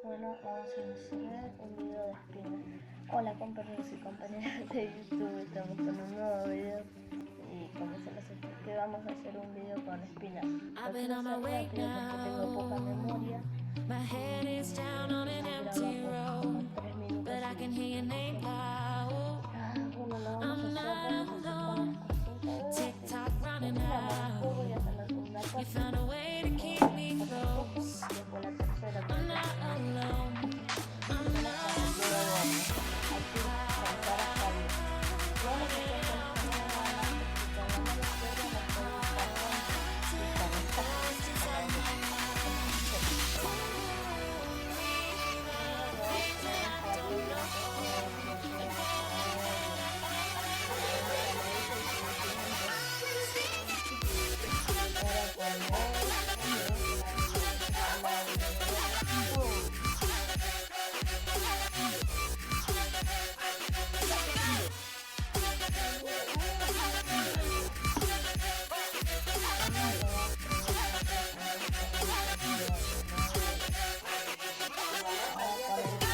Bueno, vamos a iniciar un video de espina. Hola compañeros y compañeras de YouTube, estamos con un nuevo video y como se los expliqué vamos a hacer un video con espina. Lo quiero hacer rápido porque tengo poca memoria y grabamos como 3 minutos y bueno, lo vamos a hacer con las cositas de continuamos. Después voy a hacer la segunda parte y después la tercera parte.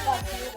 Gracias.